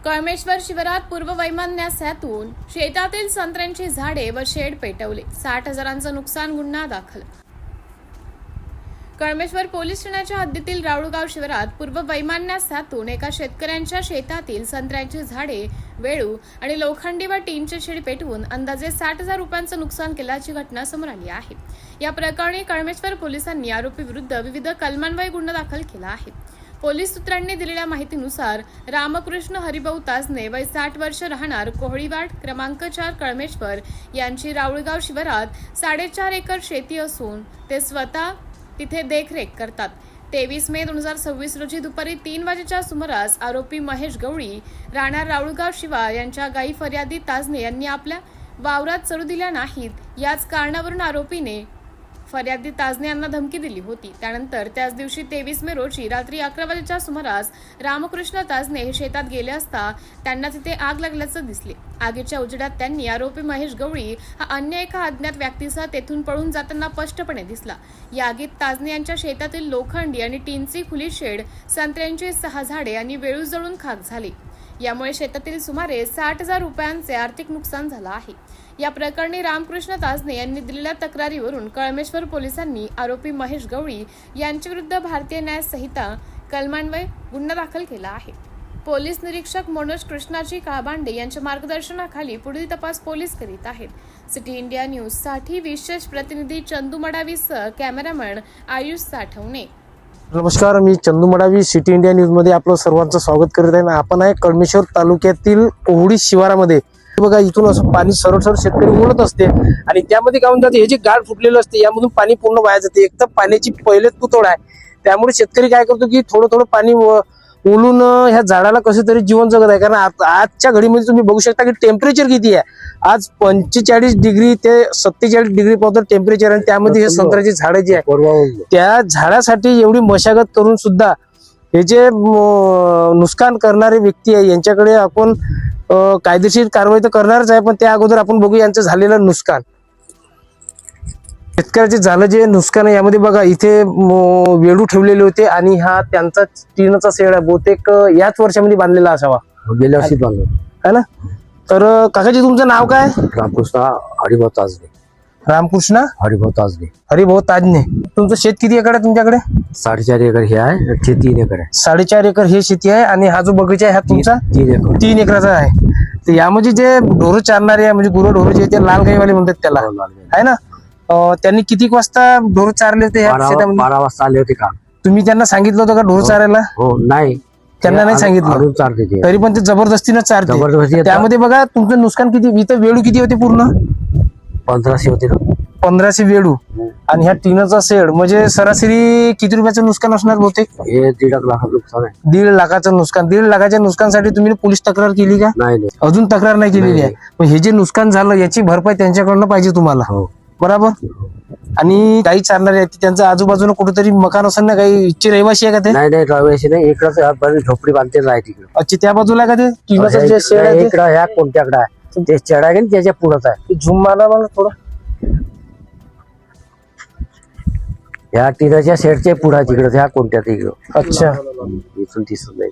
कळमेश्वर शिवारात पूर्व वैमनस्यातून शेतातील संत्र्यांची झाडे व शेड पेटवले. 60,000चं नुकसान, गुन्हा दाखल. कळमेश्वर पोलीस ठाण्याच्या हद्दीतील राऊळगाव शिवारात पूर्व वैमनस्यातून एका शेतकऱ्यांच्या शेतातील संत्र्यांची झाडे, वेळू आणि लोखंडी व टीनचे शेड पेटवून अंदाजे 60,000 रुपयांचं नुकसान केल्याची घटना समोर आली आहे. या प्रकरणी कळमेश्वर पोलिसांनी आरोपी विरुद्ध विविध कलमान्वये गुन्हा दाखल केला आहे. पोलीस सूत्रांनी दिलेल्या माहितीनुसार रामकृष्ण हरिभाऊ ताजने वय 60 वर्ष, राहणार कोहळीवाड क्रमांक 4 कळमेश्वर यांची राऊळगाव शिवारात 4.5 एकर शेती असून ते स्वतः तिथे देखरेख करतात. 23 मे 2026 रोजी दुपारी 3 वाजेच्या सुमारास आरोपी महेश गवळी राहणार राऊळगाव शिवार यांच्या गायी फर्यादी ताजने यांनी आपल्या वावरात चढू दिल्या नाहीत. याच कारणावरून आरोपीने फर्यादी ताजने यांना धमकी दिली होती. त्यानंतर त्याच दिवशी 23 मे रोजी रात्री 11 वाजेच्या सुमारास रामकृष्ण ताजने हे शेतात गेले असता त्यांना तिथे आग लागल्याचं दिसले. आगीच्या उजेडात त्यांनी आरोपी महेश गवळी हा अन्य एका अज्ञात व्यक्तीसह तेथून पळून जाताना स्पष्टपणे दिसला. या आगीत ताजने यांच्या शेतातील लोखंडी आणि टीनची खुली शेड, संत्र्यांची 6 झाडे आणि वेळू जळून खाक झाली. यामुळे शेतातील सुमारे 60,000 रुपयांचे आर्थिक नुकसान झालं आहे. या प्रकरणी रामकृष्ण ताजने यांनी दिलेल्या तक्रारीवरून कळमेश्वर पोलिसांनी आरोपी महेश गवळी यांच्याविरुद्ध भारतीय न्याय संहिता कलमान्वये गुन्हा दाखल केला आहे. पोलीस निरीक्षक मनोज कृष्णाजी काळबांडे यांच्या मार्गदर्शनाखाली पुढील तपास पोलीस करीत आहेत. सिटी इंडिया न्यूज साठी विशेष प्रतिनिधी चंदू मडावीसह कॅमेरामॅन आयुष साठवणे. नमस्कार, मी Chandu Madavi, city India news मध्ये आपलं सर्वांचं स्वागत करीत आहे. आपण आहे कळमेश्वर तालुक्यातील कोहळी शिवारामध्ये. बघा, इथून असं पाणी सरळ शेतकरी ओढत असते आणि त्यामध्ये काय म्हणतात, हे जे गाळ फुटलेलं असते यामधून पाणी पूर्ण वाया जाते. एक तर पाण्याची पहिलेच तुतोड आहे, त्यामुळे शेतकरी काय करतो की थोडं पाणी ओलून ह्या झाडाला कसं तरी जीवन जगत आहे. कारण आजच्या घडीमध्ये तुम्ही बघू शकता की टेम्परेचर किती आहे. आज 45 डिग्री ते 47 डिग्री पर्यंत टेम्परेचर आहे. त्यामध्ये हे संत्र्याची झाडं जी आहे त्या झाडासाठी एवढी मशागत करून सुद्धा हे जे नुकसान करणारे व्यक्ती आहे यांच्याकडे आपण कायदेशीर कारवाई तर करणारच आहे. पण त्या अगोदर आपण बघू यांचं झालेलं नुकसान, शेतकऱ्याचे झालं जे नुकसान आहे. यामध्ये बघा, इथे वेळू ठेवलेले होते आणि हा त्यांचा टीनचा शेड आहे. बहुतेक याच वर्षामध्ये बांधलेला असावा, गेल्या वर्षी बांधला है ना. तर काकाजी, तुमचं नाव काय? रामकृष्ण हरिभाऊ ताजने. रामकृष्ण हरिभाऊ ताजने. हरिभाऊ ताजने. तुमचं शेत किती एकर आहे तुमच्याकडे? 4.5 एकर हे आहे, 3 एकर आहे. 4.5 एकर हे शेती आहे आणि हा जो बगीचा आहे हा तुमचा 3 एकराचा आहे. तर यामध्ये जे ढोरं चारणारे आहे, म्हणजे गुरं ढोरं जे ते लाल गाईवाले म्हणतात त्याला, आहे ना. त्यांनी किती वाजता ढोर चारले होते? 12 वाजता आले होते का? तुम्ही त्यांना सांगितलं होतं का ढोर चारायला? हो, नाही, त्यांना नाही सांगितलं, तरी पण ते जबरदस्तीनं चारते. त्यामध्ये बघा, तुमचं नुकसान किती, इथं वेळू किती होते? पूर्ण 1500 होते. 1500 वेळू आणि ह्या टीनचा शेड, म्हणजे सरासरी किती रुपयाचं नुकसान असणार बहुतेक? हे 1.5 लाख नुकसान आहे. 1.5 लाखाचं नुकसान. 1.5 लाखाच्या नुकसानसाठी तुम्ही पोलीस तक्रार केली का? नाही, अजून तक्रार नाही केलेली आहे. पण हे जे नुकसान झालं याची भरपाई त्यांच्याकडनं पाहिजे तुम्हाला, बरोबर. आणि काही चालणारे आहेत त्यांचं आजूबाजूला कुठेतरी मकान असेल ना, काही इच्छे रहिवासी आहे का ते? नाही, रहिवासी नाही, इकडं झोपडी बांधते आहे तिकडे. अच्छा, त्या बाजूला का ते टीनाचं जे शेड आहे? इकडं ह्या कोणत्याकडे आहे, ते शेड आहे त्याच्या पुढंच आहे. झूम मारा मला थोडं. ह्या टीनाच्या शेडच्या पुढे तिकडे, ह्या कोणत्या तिकडं. अच्छा, इथून दिसत नाही.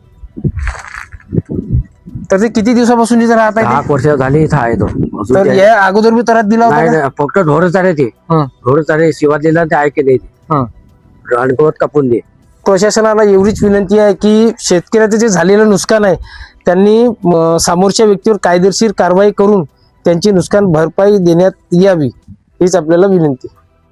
तर ते किती दिवसापासून इथं राहत आहे? 10 वर्ष झाली इथं आहे तो. तर या अगोदर मी तरात दिला होता? नाही, फक्त ढोर चारे ते ढोर चारे शिवाय दिला ते ऐके नाही, आणि गवत कापून दे. प्रशासनाला एवढीच विनंती आहे की शेतकऱ्याचं जे झालेलं नुकसान आहे त्यांनी समोरच्या व्यक्तीवर कायदेशीर कारवाई करून त्यांची नुकसान भरपाई देण्यात यावी, हीच आपल्याला विनंती.